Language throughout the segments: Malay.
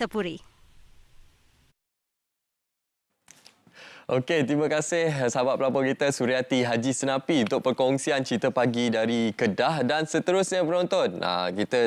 Tepuri. Okey, terima kasih sahabat pelapor kita Suryati Haji Senapi untuk perkongsian cerita pagi dari Kedah dan seterusnya penonton. Kita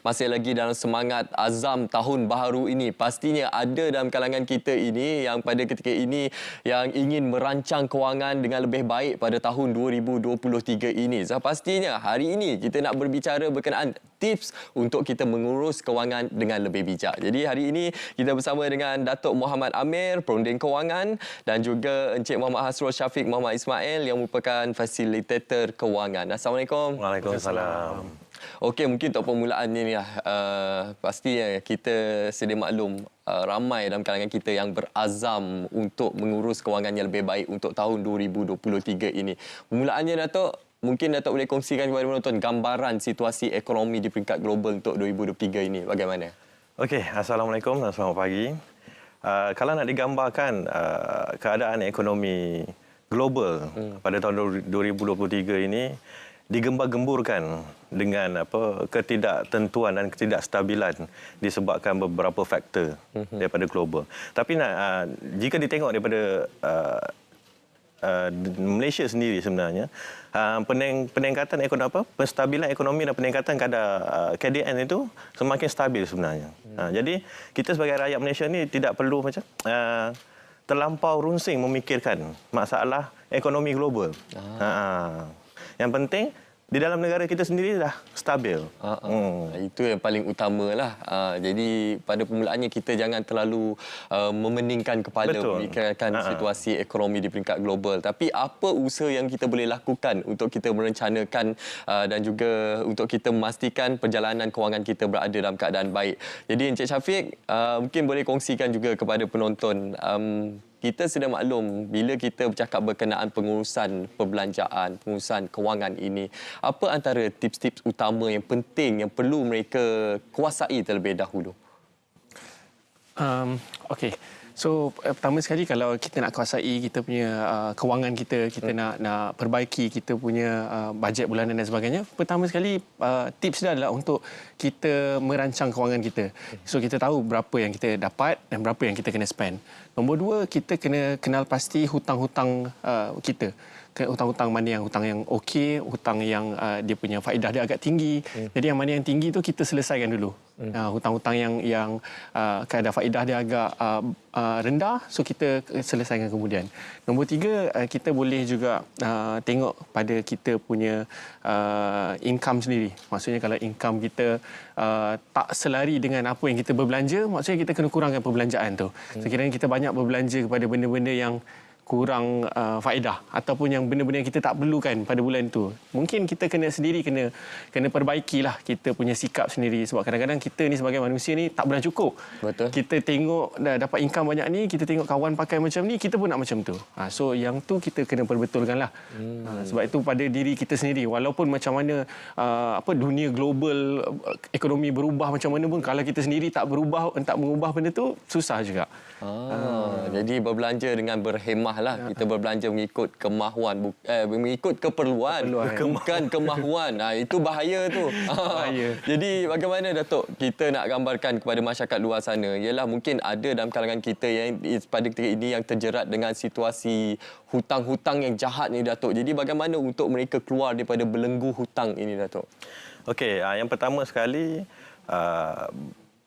masih lagi dalam semangat azam tahun baharu ini. Pastinya ada dalam kalangan kita ini yang pada ketika ini yang ingin merancang kewangan dengan lebih baik pada tahun 2023 ini. Pastinya hari ini kita nak berbicara berkenaan tips untuk kita mengurus kewangan dengan lebih bijak. Jadi hari ini kita bersama dengan Datuk Muhammad Amir, Perunding Kewangan, dan juga Encik Muhammad Hasrul Syafiq Muhammad Ismail yang merupakan fasilitator kewangan. Assalamualaikum. Waalaikumsalam. Okey, mungkin untuk permulaannya ni pastinya kita sedia maklum ramai dalam kalangan kita yang berazam untuk mengurus kewangan yang lebih baik untuk tahun 2023 ini. Permulaannya Datuk, mungkin Datuk boleh kongsikan kepada penonton gambaran situasi ekonomi di peringkat global untuk 2023 ini bagaimana? Okey, Assalamualaikum dan selamat pagi. Kalau nak digambarkan keadaan ekonomi global pada tahun 2023 ini digembar-gemburkan dengan ketidaktentuan dan ketidakstabilan disebabkan beberapa faktor daripada global. Tapi jika ditengok daripada Malaysia sendiri sebenarnya peningkatan ekonomi penstabilan ekonomi dan peningkatan kadar KDN itu semakin stabil sebenarnya. Jadi kita sebagai rakyat Malaysia ni tidak perlu terlampau runsing memikirkan masalah ekonomi global. Yang penting di dalam negara kita sendiri dah stabil. Itu yang paling utamalah. Jadi pada permulaannya kita jangan terlalu memeningkan kepala memikirkan situasi ekonomi di peringkat global. Tapi apa usaha yang kita boleh lakukan untuk kita merencanakan dan juga untuk kita memastikan perjalanan kewangan kita berada dalam keadaan baik. Jadi Encik Syafiq mungkin boleh kongsikan juga kepada penonton. Kita sudah maklum bila kita bercakap berkenaan pengurusan perbelanjaan, pengurusan kewangan ini, apa antara tips-tips utama yang penting yang perlu mereka kuasai terlebih dahulu? Okey. So pertama sekali kalau kita nak kuasai kita punya kewangan kita, kita nak perbaiki kita punya bajet bulanan dan sebagainya. Pertama sekali tips dia adalah untuk kita merancang kewangan kita. So kita tahu berapa yang kita dapat dan berapa yang kita kena spend. Nombor dua, kita kena kenal pasti hutang-hutang kita. Hutang-hutang mana yang hutang yang okey, hutang yang dia punya faedah dia agak tinggi. Jadi yang mana yang tinggi tu kita selesaikan dulu. Hutang-hutang yang kadar faedah dia agak rendah, so kita selesaikan kemudian. Nombor tiga, kita boleh juga tengok pada kita punya income sendiri. Maksudnya kalau income kita tak selari dengan apa yang kita berbelanja, maksudnya kita kena kurangkan perbelanjaan tu. Sekiranya kita banyak berbelanja kepada benda-benda yang kurang faedah ataupun yang benda-benda yang kita tak perlukan pada bulan itu, mungkin kita kena perbaikilah kita punya sikap sendiri, sebab kadang-kadang kita ni sebagai manusia ni tak pernah cukup. Betul. Kita tengok dah dapat income banyak ni, kita tengok kawan pakai macam ni, kita pun nak macam tu. So yang tu kita kena perbetulkanlah. Sebab itu pada diri kita sendiri, walaupun macam mana dunia global ekonomi berubah macam mana pun, kalau kita sendiri tak mengubah benda tu, susah juga. Jadi berbelanja dengan berhemah lah. Kita berbelanja mengikut kemahuan, mengikut keperluan. Bukan kemahuan. Itu bahaya tu. Bahaya. Jadi bagaimana Datuk kita nak gambarkan kepada masyarakat luar sana? Ialah mungkin ada dalam kalangan kita yang pada ketika ini yang terjerat dengan situasi hutang-hutang yang jahat ni Datuk. Jadi bagaimana untuk mereka keluar daripada belenggu hutang ini Datuk? Okey, yang pertama sekali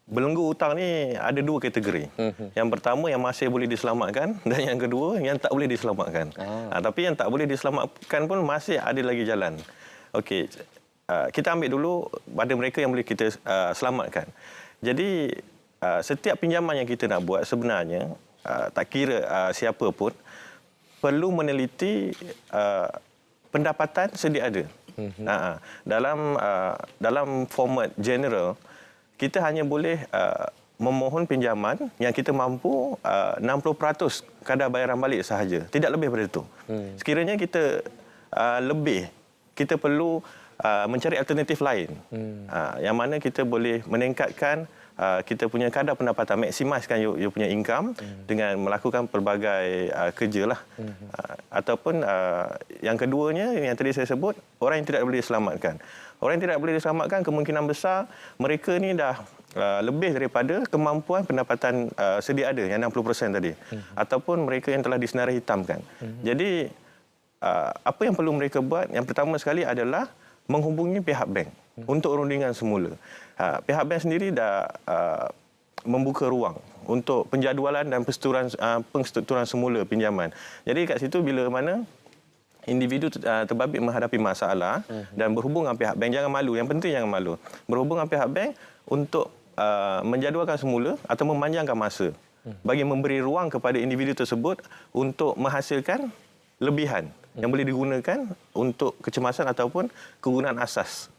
belenggu hutang ni ada dua kategori. Yang pertama yang masih boleh diselamatkan dan yang kedua yang tak boleh diselamatkan. Tapi yang tak boleh diselamatkan pun masih ada lagi jalan. Okey, kita ambil dulu pada mereka yang boleh kita selamatkan. Jadi setiap pinjaman yang kita nak buat sebenarnya tak kira siapa pun perlu meneliti pendapatan sedia ada. Dalam format general kita hanya boleh memohon pinjaman yang kita mampu 60% kadar bayaran balik sahaja. Tidak lebih daripada itu. Sekiranya kita lebih, kita perlu mencari alternatif lain. Yang mana kita boleh meningkatkan kita punya kadar pendapatan, maksimiskan you punya income dengan melakukan pelbagai kerja lah. Ataupun yang keduanya yang tadi saya sebut, orang yang tidak boleh diselamatkan. Orang yang tidak boleh diselamatkan kemungkinan besar mereka ni dah lebih daripada kemampuan pendapatan sedia ada yang 60% tadi, ataupun mereka yang telah disenarai hitamkan. Jadi apa yang perlu mereka buat, yang pertama sekali adalah menghubungi pihak bank untuk rundingan semula. Pihak bank sendiri dah membuka ruang untuk penjadualan dan penstrukturan semula pinjaman. Jadi kat situ bila mana individu terbabit menghadapi masalah dan berhubung dengan pihak bank, jangan malu. Yang penting jangan malu. Berhubung dengan pihak bank untuk menjadualkan semula atau memanjangkan masa bagi memberi ruang kepada individu tersebut untuk menghasilkan lebihan yang boleh digunakan untuk kecemasan ataupun kegunaan asas.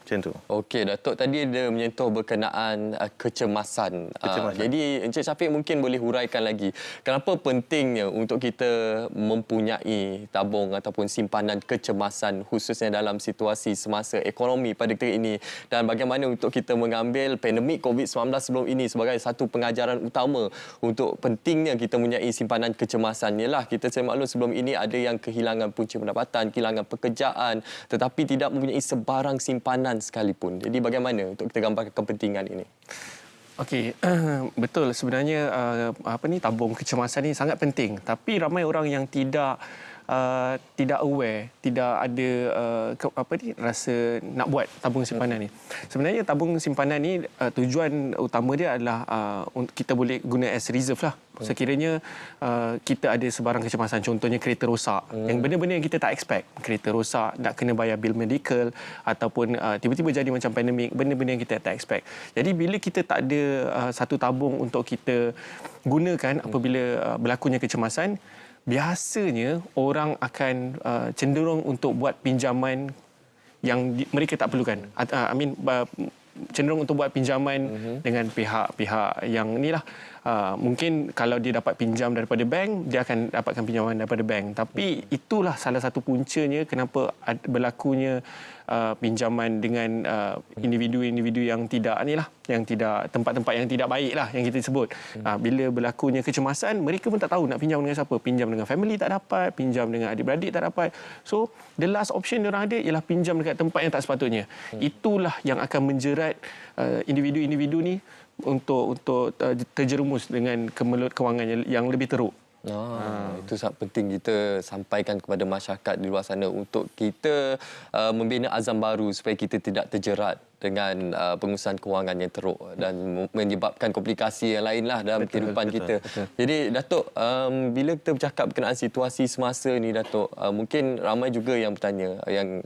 Macam tu. Okey, Datuk tadi ada menyentuh berkenaan kecemasan. Jadi Encik Syafiq mungkin boleh huraikan lagi kenapa pentingnya untuk kita mempunyai tabung ataupun simpanan kecemasan khususnya dalam situasi semasa ekonomi pada ketika ini, dan bagaimana untuk kita mengambil pandemik COVID-19 sebelum ini sebagai satu pengajaran utama untuk pentingnya kita mempunyai simpanan kecemasan. Yalah, kita maklum sebelum ini ada yang kehilangan punca pendapatan, kehilangan pekerjaan tetapi tidak mempunyai sebarang simpanan sekalipun. Jadi bagaimana untuk kita gambarkan kepentingan ini? Okey, betul sebenarnya tabung kecemasan ni sangat penting, tapi ramai orang yang tidak aware, tidak ada rasa nak buat tabung simpanan ni. Sebenarnya tabung simpanan ni tujuan utama dia adalah kita boleh guna as reserve lah. Sekiranya kita ada sebarang kecemasan, contohnya kereta rosak, yang benda-benda yang kita tak expect, kereta rosak, nak kena bayar bil medical ataupun tiba-tiba jadi macam pandemik, benda-benda yang kita tak expect. Jadi bila kita tak ada satu tabung untuk kita gunakan apabila berlakunya kecemasan, biasanya orang akan cenderung untuk buat pinjaman yang mereka tak perlukan. Cenderung untuk buat pinjaman dengan pihak-pihak yang inilah. Mungkin kalau dia dapat pinjam daripada bank, dia akan dapatkan pinjaman daripada bank. Tapi itulah salah satu puncanya kenapa berlakunya pinjaman dengan individu-individu yang tidak yang tidak tempat-tempat yang tidak baik lah yang kita sebut. Bila berlakunya kecemasan, mereka pun tak tahu nak pinjam dengan siapa. Pinjam dengan family tak dapat, pinjam dengan adik-beradik tak dapat. So the last option diorang ada ialah pinjam dekat tempat yang tak sepatutnya. Itulah yang akan menjerat individu-individu ni untuk terjerumus dengan kemelut kewangan yang lebih teruk. Itu sangat penting kita sampaikan kepada masyarakat di luar sana untuk kita membina azam baru supaya kita tidak terjerat dengan pengurusan kewangan yang teruk dan menyebabkan komplikasi yang lainlah dalam kehidupan kita. Betul. Jadi Datuk, bila kita bercakap berkenaan situasi semasa ni Datuk, mungkin ramai juga yang bertanya yang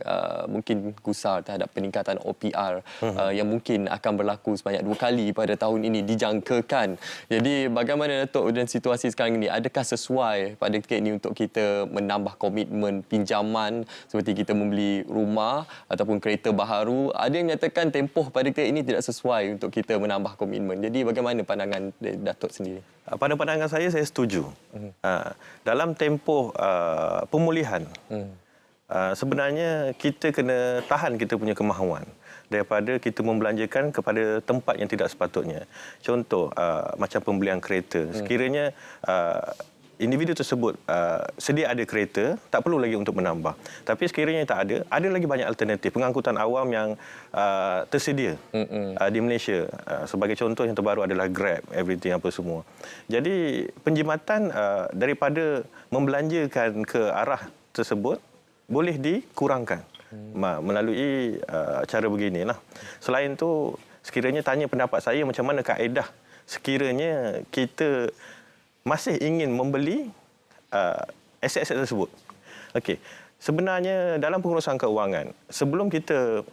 mungkin gusar terhadap peningkatan OPR yang mungkin akan berlaku sebanyak 2 kali pada tahun ini dijangkakan. Jadi bagaimana Datuk dengan situasi sekarang ini? Adakah sesuai pada ketika ini untuk kita menambah komitmen pinjaman seperti kita membeli rumah ataupun kereta baharu? Ada yang menyatakan tempoh pada ketika ini tidak sesuai untuk kita menambah komitmen. Jadi bagaimana pandangan Datuk sendiri? Pada pandangan saya setuju. Dalam tempoh pemulihan, sebenarnya kita kena tahan kita punya kemahuan daripada kita membelanjakan kepada tempat yang tidak sepatutnya. Contoh, macam pembelian kereta. Sekiranya individu tersebut sedia ada kereta, tak perlu lagi untuk menambah. Tapi sekiranya tak ada lagi banyak alternatif pengangkutan awam yang tersedia di Malaysia. Sebagai contoh yang terbaru adalah Grab, everything apa semua. Jadi penjimatan daripada membelanjakan ke arah tersebut boleh dikurangkan melalui cara beginilah. Selain tu, sekiranya tanya pendapat saya macam mana kaedah sekiranya kita masih ingin membeli aset-aset tersebut. Okey. Sebenarnya dalam pengurusan keuangan, sebelum kita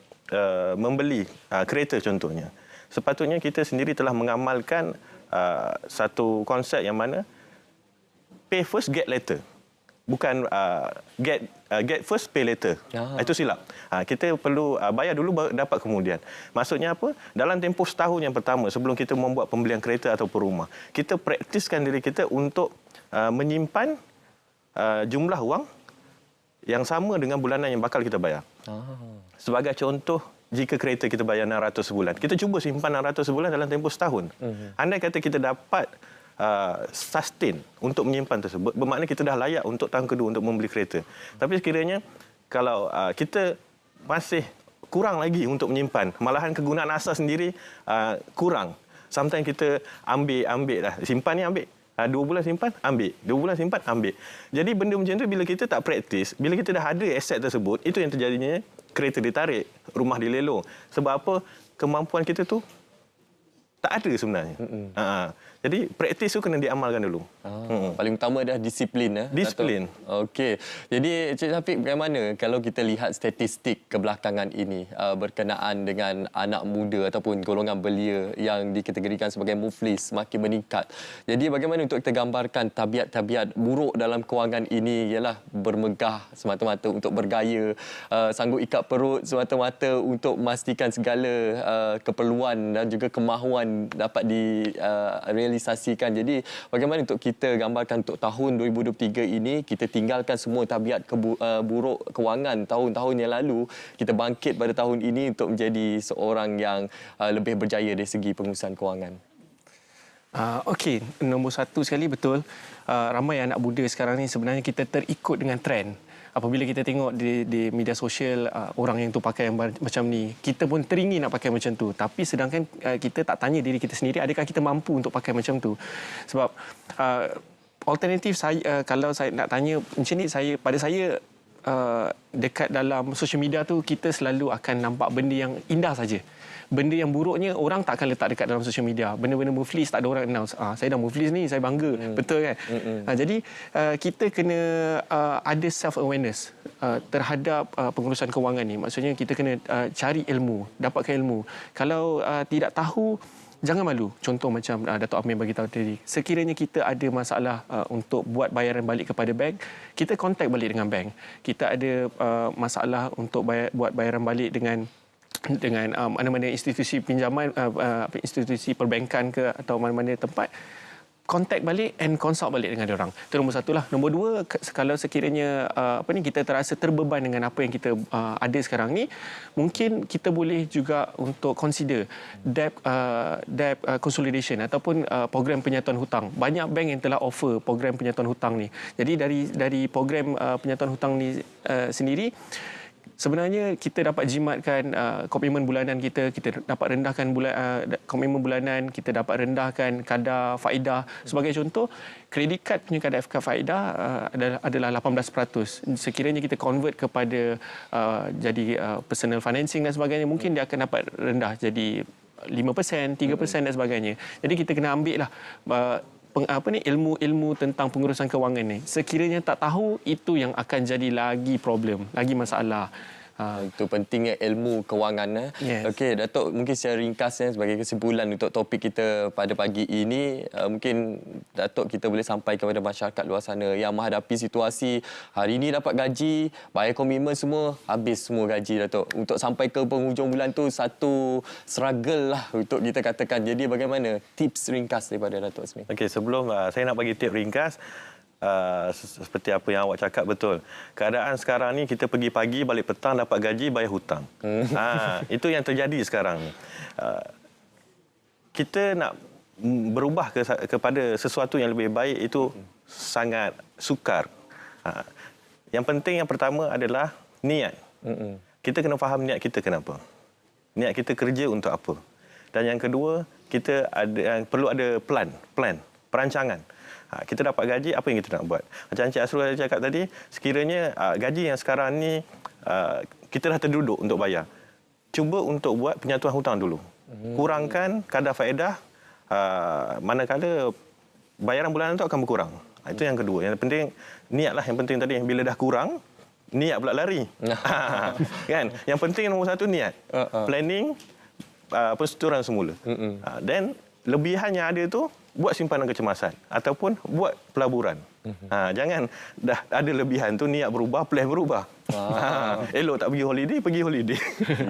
membeli kereta contohnya, sepatutnya kita sendiri telah mengamalkan satu konsep yang mana pay first, get later. Bukan get first, pay later. Itu silap. Kita perlu bayar dulu baru dapat kemudian. Maksudnya apa? Dalam tempoh setahun yang pertama sebelum kita membuat pembelian kereta ataupun rumah, kita praktiskan diri kita untuk menyimpan jumlah wang yang sama dengan bulanan yang bakal kita bayar. Sebagai contoh, jika kereta kita bayar 600 sebulan, kita cuba simpan 600 sebulan dalam tempoh setahun. Andai kata kita dapat sustain untuk menyimpan tersebut, bermakna kita dah layak untuk tahun kedua untuk membeli kereta. Tapi sekiranya kalau kita masih kurang lagi untuk menyimpan. Malahan kegunaan asas sendiri kurang. Sometimes kita ambil dah. Simpan ni ambil. 2 bulan simpan, ambil. 2 bulan simpan, ambil. Jadi benda macam tu bila kita tak praktis, bila kita dah ada aset tersebut, itu yang terjadinya kereta ditarik, rumah dilelong. Sebab apa? Kemampuan kita tu tak ada sebenarnya. Jadi praktis tu kena diamalkan dulu. Paling utama adalah disiplin. Disiplin. Okey. Jadi Cik Syafiq, bagaimana kalau kita lihat statistik kebelakangan ini berkenaan dengan anak muda ataupun golongan belia yang dikategorikan sebagai muflis semakin meningkat. Jadi bagaimana untuk kita gambarkan tabiat-tabiat buruk dalam kewangan ini ialah bermegah semata-mata untuk bergaya, sanggup ikat perut semata-mata untuk memastikan segala keperluan dan juga kemahuan dapat realisasikan. Jadi bagaimana untuk kita gambarkan untuk tahun 2023 ini, kita tinggalkan semua tabiat buruk kewangan tahun-tahun yang lalu, kita bangkit pada tahun ini untuk menjadi seorang yang lebih berjaya dari segi pengurusan kewangan. Okey, nombor satu sekali betul. Ramai anak muda sekarang ni sebenarnya kita terikut dengan trend. Apabila kita tengok di media sosial orang yang tu pakai yang macam ni, kita pun teringin nak pakai macam tu. Tapi sedangkan kita tak tanya diri kita sendiri, adakah kita mampu untuk pakai macam tu? Sebab alternatif saya, kalau saya nak tanya macam ni, pada saya dekat dalam social media tu kita selalu akan nampak benda yang indah saja. Benda yang buruknya orang tak akan letak dekat dalam social media. Benda-benda muflis tak ada orang announce. Saya dah muflis ni, saya bangga. Betul kan? Jadi kita kena ada self-awareness terhadap pengurusan kewangan ni. Maksudnya kita kena cari ilmu, dapatkan ilmu. Kalau tidak tahu, jangan malu. Contoh macam Dato' Amir bagi tahu tadi. Sekiranya kita ada masalah untuk buat bayaran balik kepada bank, kita contact balik dengan bank. Kita ada masalah untuk buat bayaran balik dengan mana-mana institusi pinjaman, institusi perbankan ke atau mana-mana tempat, contact balik and consult balik dengan diorang. Itu nombor satu lah. Nombor dua, kalau sekiranya kita terasa terbeban dengan apa yang kita ada sekarang ni, mungkin kita boleh juga untuk consider debt consolidation ataupun program penyatuan hutang. Banyak bank yang telah offer program penyatuan hutang ni. Jadi dari program penyatuan hutang ni sendiri, sebenarnya kita dapat jimatkan komitmen bulanan kita dapat rendahkan komitmen bulanan, kita dapat rendahkan kadar faedah. Sebagai contoh, kredit kad punya kadar faedah adalah 18%. Sekiranya kita convert kepada jadi personal financing dan sebagainya, mungkin dia akan dapat rendah jadi 5%, 3% dan sebagainya. Jadi kita kena ambil lah ilmu-ilmu tentang pengurusan kewangan ni. Sekiranya tak tahu, itu yang akan jadi lagi problem, lagi masalah. Itu pentingnya ilmu kewangan. Yes. Okey, Datuk, mungkin secara ringkasnya sebagai kesimpulan untuk topik kita pada pagi ini, mungkin Datuk kita boleh sampai kepada masyarakat luar sana yang menghadapi situasi hari ini dapat gaji, bayar komitmen semua, habis semua gaji, Datuk. Untuk sampai ke penghujung bulan tu satu struggle lah untuk kita katakan. Jadi bagaimana tips ringkas daripada Datuk sendiri? Okey, sebelum saya nak bagi tip ringkas, seperti apa yang awak cakap, betul. Keadaan sekarang ni kita pergi pagi, balik petang, dapat gaji, bayar hutang. Itu yang terjadi sekarang. Kita nak berubah kepada sesuatu yang lebih baik itu sangat sukar. Yang penting yang pertama adalah niat. Kita kena faham niat kita kenapa. Niat kita kerja untuk apa. Dan yang kedua, kita perlu ada plan, perancangan. Kita dapat gaji, apa yang kita nak buat? Macam Encik Asrul cakap tadi, sekiranya gaji yang sekarang ni kita dah terduduk untuk bayar. Cuba untuk buat penyatuan hutang dulu. Kurangkan kadar faedah, manakala bayaran bulanan itu akan berkurang. Itu yang kedua. Yang penting, niatlah yang penting tadi. Bila dah kurang, niat pula lari. Kan? Yang penting nombor satu, niat. Planning, persetujuan semula. Dan lebihan yang ada tu, buat simpanan kecemasan ataupun buat pelaburan. Jangan dah ada lebihan tu niat berubah, plan berubah. Elok tak pergi holiday.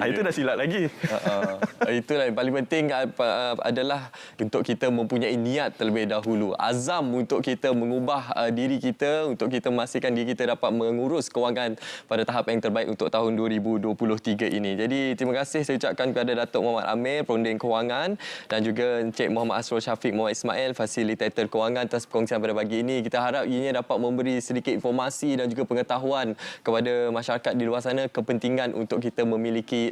Itu dah silap lagi. Itulah yang paling penting adalah untuk kita mempunyai niat terlebih dahulu. Azam untuk kita mengubah diri kita, untuk kita memastikan diri kita dapat mengurus kewangan pada tahap yang terbaik untuk tahun 2023 ini. Jadi terima kasih saya ucapkan kepada Datuk Muhammad Amir, Perunding Kewangan, dan juga Encik Muhammad Asrul Syafiq Muhammad Ismail, Fasilitator Kewangan, atas perkongsian pada pagi ini. Kita harap ianya dapat memberi sedikit informasi dan juga pengetahuan kepada masyarakat di luar sana, kepentingan untuk kita memiliki